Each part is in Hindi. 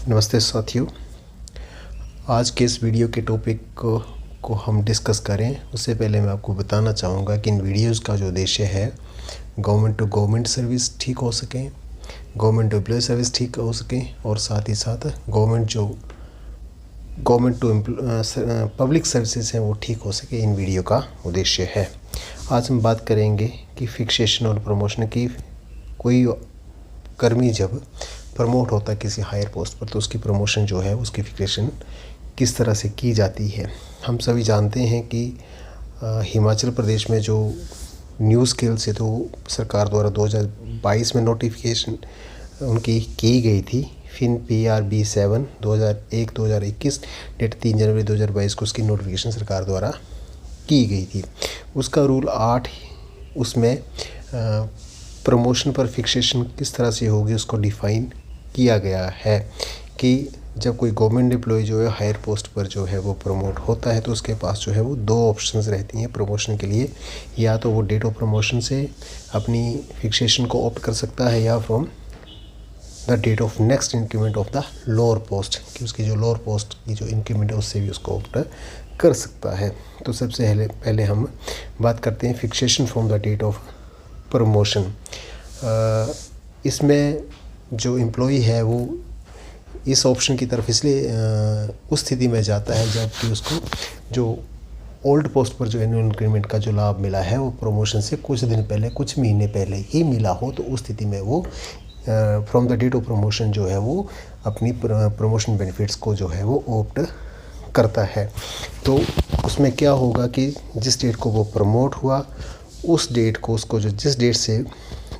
नमस्ते साथियों। आज के इस वीडियो के टॉपिक को हम डिस्कस करें उससे पहले मैं आपको बताना चाहूँगा कि इन वीडियोस का जो उद्देश्य है गवर्नमेंट टू गवर्नमेंट सर्विस ठीक हो सके, गवर्नमेंट टू एम्प्लॉय सर्विस ठीक हो सके और साथ ही साथ गवर्नमेंट टू पब्लिक सर्विसेज हैं वो ठीक हो सके। इन वीडियो का उद्देश्य है। आज हम बात करेंगे कि फिक्सेशन और प्रमोशन की कोई कर्मी जब प्रमोट होता है किसी हायर पोस्ट पर तो उसकी प्रमोशन जो है उसकी फिक्सेशन किस तरह से की जाती है। हम सभी जानते हैं कि हिमाचल प्रदेश में जो न्यू स्किल्स है तो सरकार द्वारा 2022 में नोटिफिकेशन उनकी की गई थी। फिन PRB 7 2021 डेट 3 जनवरी 2022 को उसकी नोटिफिकेशन सरकार द्वारा की गई थी। उसका रूल 8 उसमें प्रमोशन पर फिक्सेशन किस तरह से होगी उसको डिफ़ाइन किया गया है कि जब कोई गवर्नमेंट एम्प्लॉय जो है हायर पोस्ट पर जो है वो प्रमोट होता है तो उसके पास जो है वो दो ऑप्शंस रहती हैं प्रमोशन के लिए। या तो वो डेट ऑफ प्रमोशन से अपनी फिक्सेशन को ऑप्ट कर सकता है या from the date of next increment of the lower post कि उसकी जो लोअर पोस्ट की जो इंक्रीमेंट है उससे भी उसको ऑप्ट कर सकता है। तो सबसे पहले हम बात करते हैं fixation from the date of promotion. इसमें जो एम्प्लॉई है वो इस ऑप्शन की तरफ इसलिए उस स्थिति में जाता है जबकि उसको जो ओल्ड पोस्ट पर जो एनुअल इंक्रीमेंट का जो लाभ मिला है वो प्रमोशन से कुछ दिन पहले कुछ महीने पहले ही मिला हो तो उस स्थिति में वो from the date of promotion जो है वो अपनी प्रमोशन बेनिफिट्स को जो है वो ऑप्ट करता है। तो उसमें क्या होगा कि जिस डेट को वो प्रमोट हुआ उस डेट को उसको जो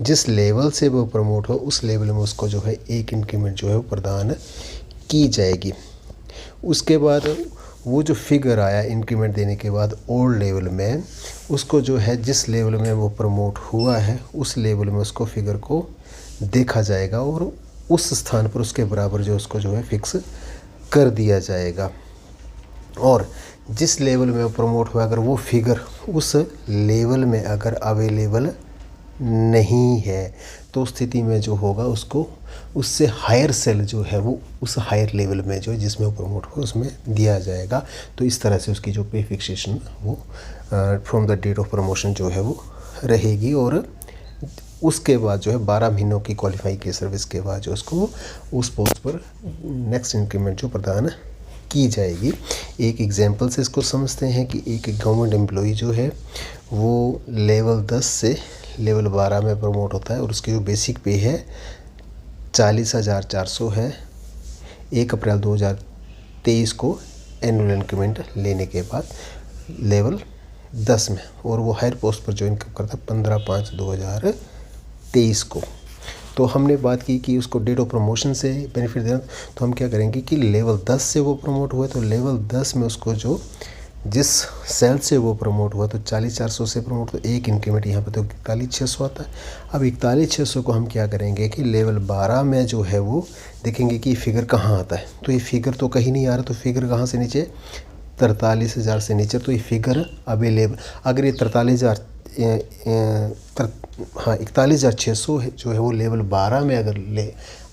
जिस लेवल से वो प्रमोट हो उस लेवल में उसको जो है एक इंक्रीमेंट जो है वो प्रदान की जाएगी। उसके बाद वो जो फिगर आया इंक्रीमेंट देने के बाद ओल्ड लेवल में उसको जो है जिस लेवल में वो प्रमोट हुआ है उस लेवल में उसको फिगर को देखा जाएगा और उस स्थान पर उसके बराबर जो उसको जो है फिक्स कर दिया जाएगा। और जिस लेवल में वो प्रमोट हुआ अगर वो फिगर उस लेवल में अगर अवेलेबल नहीं है तो स्थिति में जो होगा उसको उससे हायर सेल जो है वो उस हायर लेवल में जो जिसमें वो प्रमोट हो उसमें दिया जाएगा। तो इस तरह से उसकी जो पे फिक्सेशन वो from the date of promotion जो है वो रहेगी। और उसके बाद जो है 12 महीनों की क्वालिफाई की सर्विस के बाद जो उसको उस पोस्ट पर नेक्स्ट इंक्रीमेंट जो प्रदान की जाएगी। एक एग्जांपल से इसको समझते हैं कि एक गवर्नमेंट एम्प्लॉई जो है वो लेवल 10 से लेवल 12 में प्रमोट होता है और उसकी जो बेसिक पे है 40,400 है 1 अप्रैल 2023 को एनुअल इंक्रीमेंट लेने के बाद लेवल 10 में। और वो हायर पोस्ट पर ज्वाइन कब करता है 15/5/2023 को। तो हमने बात की कि उसको डेट ऑफ प्रमोशन से बेनिफिट देना तो हम क्या करेंगे कि लेवल 10 से वो प्रमोट हुआ तो लेवल 10 में उसको जो जिस सेल से वो प्रमोट हुआ तो 40,400 से प्रमोट तो एक इंक्रीमेंट यहाँ पे तो 41,600 आता है। अब 41,600 को हम क्या करेंगे कि लेवल 12 में जो है वो देखेंगे कि फिगर कहाँ आता है। तो ये फिगर तो कहीं नहीं आ रहा तो फिगर कहाँ से नीचे 43,000 से नीचे। तो ये फिगर अवेलेबल अगर ये 41,600 जो है वो लेवल 12 में अगर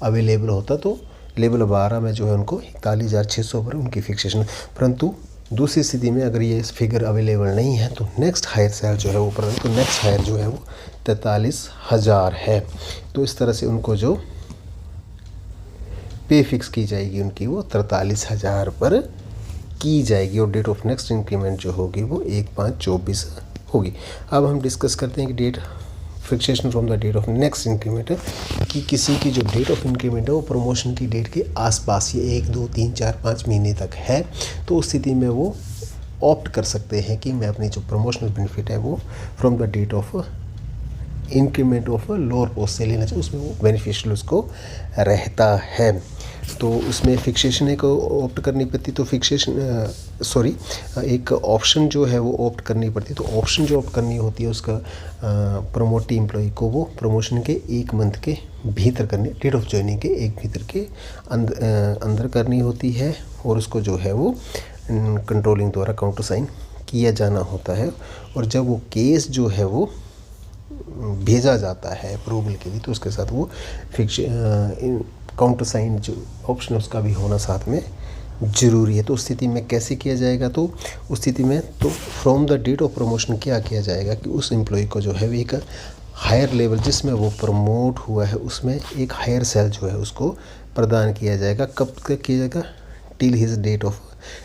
अवेलेबल होता तो लेवल 12 में जो है उनको 41,600 पर उनकी फिक्सेशन। परंतु दूसरी स्थिति में अगर ये फिगर अवेलेबल नहीं है तो नेक्स्ट हायर सेल जो है वो पर तो नेक्स्ट हायर जो है वो 43,000 है। तो इस तरह से उनको जो पे फिक्स की जाएगी उनकी वो 43,000 पर की जाएगी और डेट ऑफ नेक्स्ट इंक्रीमेंट जो होगी वो 1/5/24 होगी। अब हम डिस्कस करते हैं कि date fixation from the date of next increment कि किसी की जो डेट ऑफ इंक्रीमेंट है वो प्रमोशन की डेट के आसपास ये 1 2 3 4 5 महीने तक है तो उस स्थिति में वो ऑप्ट कर सकते हैं कि मैं अपनी जो प्रमोशनल बेनिफिट है वो from the date of increment of lower post से लेना चाहिए। उसमें वो बेनिफिशियल उसको रहता है। तो उसमें फिक्सेशन एक ऑप्ट करनी पड़ती तो एक ऑप्शन जो है वो ऑप्ट करनी पड़ती। तो ऑप्शन जो ऑप्ट करनी होती है उसका प्रमोटी एम्प्लॉय को वो प्रमोशन के 1 मंथ के भीतर करनी डेट ऑफ ज्वाइनिंग के भीतर के अंदर करनी होती है और उसको जो है वो कंट्रोलिंग द्वारा काउंटर साइन किया जाना होता है। और जब वो केस जो है वो भेजा जाता है अप्रूवल के लिए तो उसके साथ वो काउंटर साइन जो ऑप्शन है उसका भी होना साथ में ज़रूरी है। तो उस स्थिति में कैसे किया जाएगा, तो उस स्थिति में तो from the date of promotion क्या किया जाएगा कि उस एम्प्लॉय को जो है एक हायर लेवल जिसमें वो प्रमोट हुआ है उसमें एक हायर सेल जो है उसको प्रदान किया जाएगा। कब तक किया जाएगा, till his date of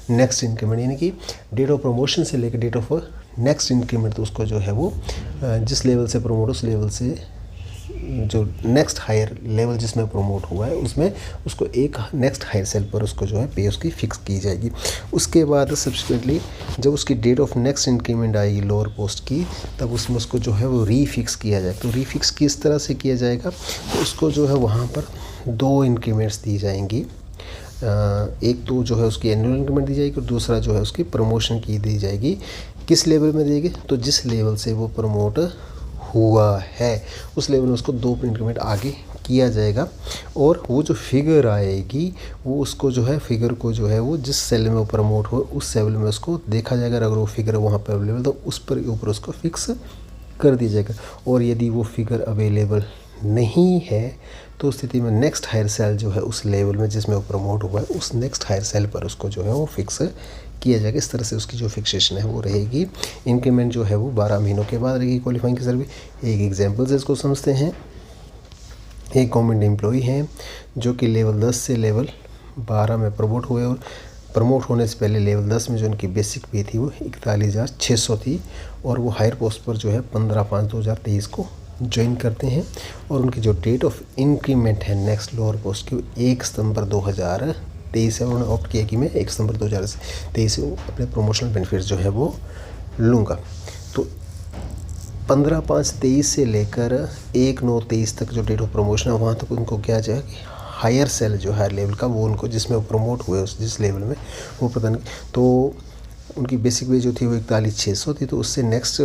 next increment, यानी कि डेट ऑफ प्रमोशन से लेकर डेट ऑफ नेक्स्ट इंक्रीमेंट, तो उसको जो है वो जिस लेवल से प्रमोट उस लेवल से जो नेक्स्ट हायर लेवल जिसमें प्रमोट हुआ है उसमें उसको एक नेक्स्ट हायर सेल पर उसको जो है पे उसकी फिक्स की जाएगी। उसके बाद सब्सिक्वेंटली जब उसकी डेट ऑफ नेक्स्ट इंक्रीमेंट आएगी लोअर पोस्ट की, तब उसमें उसको जो है वो रीफिक्स किया जाएगा। तो रीफिक्स किस तरह से किया जाएगा, तो उसको जो है वहाँ पर 2 इंक्रीमेंट्स दी जाएंगी। एक तो जो है उसकी एनुअल इंक्रीमेंट दी जाएगी और दूसरा जो है उसकी प्रमोशन की दी जाएगी। किस लेवल में देगी, तो जिस लेवल से वो प्रमोट हुआ है उस लेवल में उसको 2 इंक्रीमेंट आगे किया जाएगा। और वो जो फिगर आएगी वो उसको जो है फिगर को जो है वो जिस सेल में वो प्रमोट हो उस सेल में उसको देखा जाएगा। अगर वो फिगर वहाँ पर अवेलेबल तो उस पर ऊपर उसको फिक्स कर दिया जाएगा। और यदि वो फिगर अवेलेबल नहीं है तो स्थिति में नेक्स्ट हायर सेल जो है उस लेवल में जिसमें वो प्रमोट हुआ है उस नेक्स्ट हायर सेल पर उसको जो है वो फिक्स किया जाएगा। इस तरह से उसकी जो फिक्सेशन है वो रहेगी। इंक्रीमेंट जो है वो 12 महीनों के बाद रहेगी क्वालिफाइंग की सर्विस। एक एग्जांपल से इसको समझते हैं। एक गवर्नमेंट एम्प्लॉई हैं जो कि लेवल 10 से लेवल 12 में प्रमोट हुए और प्रमोट होने से पहले लेवल 10 में जो उनकी बेसिक पे थी वो 41,600 थी और वो हायर पोस्ट पर जो है 15/5/2023 को ज्वाइन करते हैं। और उनकी जो डेट ऑफ इंक्रीमेंट है नेक्स्ट लोअर पोस्ट की 1 सितंबर 2023 है। उन्होंने ऑप्ट किया कि मैं 1 सितंबर 2023 से अपने प्रमोशनल बेनिफिट्स जो है वो लूँगा। तो 15/5/23 से लेकर 1/9/23 तक जो डेट ऑफ प्रमोशन है वहाँ तक उनको क्या जाए कि हायर सेल जो हायर लेवल का वो उनको जिसमें वो प्रमोट हुए उस जिस लेवल में वो प्रदान। तो उनकी बेसिक पे जो थी वो 41,600 थी, तो उससे नेक्स्ट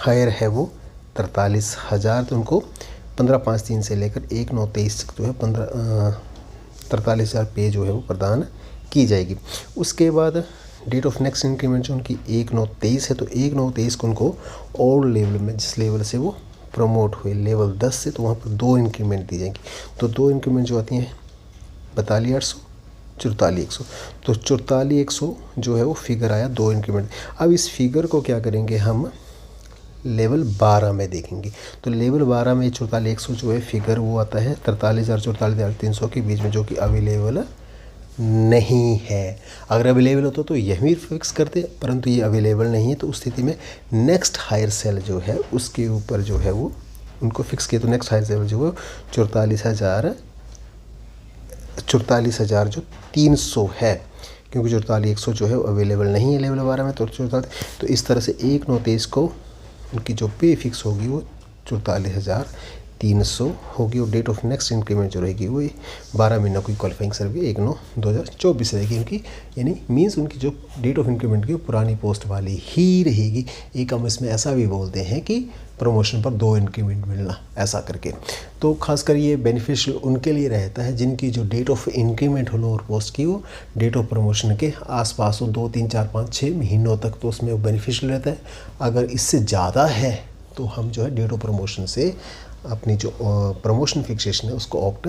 हायर है वो 43,000। तो उनको 15/5/3 से लेकर 1/9/23 तक जो है 43,000 पे जो है वो प्रदान की जाएगी। उसके बाद डेट ऑफ नेक्स्ट इंक्रीमेंट जो उनकी 1/9/23 है, तो 1/9/23 को उनको और लेवल में जिस लेवल से वो प्रमोट हुए लेवल 10 से, तो वहाँ पर 2 इंक्रीमेंट दी जाएंगी। तो 2 इंक्रीमेंट जो आती हैं 42,800 44,100। तो 44,100 जो है वो फिगर आया 2 इंक्रीमेंट। अब इस फिगर को क्या करेंगे हम लेवल 12 में देखेंगे। तो लेवल 12 में 44,100 जो है फिगर वो आता है 43,000 44,300 के बीच में, जो कि अवेलेबल नहीं है। अगर अवेलेबल होता तो यह भी फिक्स करते, परंतु ये अवेलेबल नहीं है। तो उस स्थिति में नेक्स्ट हायर सेल जो है उसके ऊपर जो है वो उनको फिक्स किया। तो नेक्स्ट हायर सेल जो है 44,000 जो 300 है, क्योंकि 44,100 जो है वो अवेलेबल नहीं है लेवल 12 में। तो 44, तो इस तरह से 1/9/23 को उनकी जो पे फिक्स होगी वो 44,300 होगी। और डेट ऑफ नेक्स्ट इंक्रीमेंट जो रहेगी वो 12 महीनों की क्वालिफाइंग सर्विस 1/9/2024 रहेगी उनकी, यानी मीन्स उनकी जो डेट ऑफ इंक्रीमेंट की पुरानी पोस्ट वाली ही रहेगी। एक हम इसमें ऐसा भी बोलते हैं कि प्रमोशन पर 2 इंक्रीमेंट मिलना, ऐसा करके। तो खासकर ये बेनिफिशियल उनके लिए रहता है जिनकी जो डेट ऑफ इंक्रीमेंट हो लोअर पोस्ट की वो डेट ऑफ प्रमोशन के आसपास हो 2, 3, 4, 5, 6 महीनों तक, तो उसमें वो बेनिफिशियल रहता है। अगर इससे ज़्यादा है तो हम जो है डेट ऑफ प्रमोशन से अपनी जो प्रमोशन फिक्सेशन है उसको ऑप्ट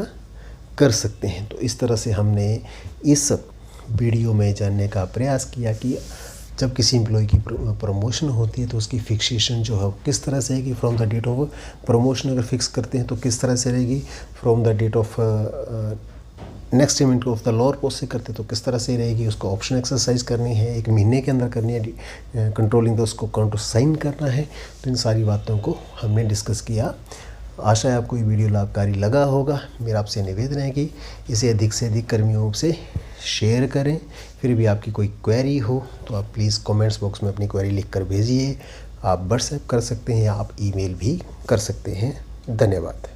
कर सकते हैं। तो इस तरह से हमने इस वीडियो में जानने का प्रयास किया कि जब किसी एम्प्लॉय की प्रमोशन होती है तो उसकी फिक्सेशन जो है किस तरह से रहेगी। From the date of promotion अगर फिक्स करते हैं तो किस तरह से रहेगी, from the date of next payment of the lower post से करते तो किस तरह से रहेगी। उसको ऑप्शन एक्सरसाइज करनी है, 1 महीने के अंदर करनी है, कंट्रोलिंग तो उसको काउंटर साइन करना है। तो इन सारी बातों को हमने डिस्कस किया। आशा है आपको ये वीडियो लाभकारी लगा होगा। मेरा आपसे निवेदन है कि इसे अधिक से अधिक कर्मियों से शेयर करें। फिर भी आपकी कोई क्वेरी हो तो आप प्लीज़ कमेंट्स बॉक्स में अपनी क्वेरी लिख कर भेजिए। आप व्हाट्सएप कर सकते हैं या आप ईमेल भी कर सकते हैं। धन्यवाद।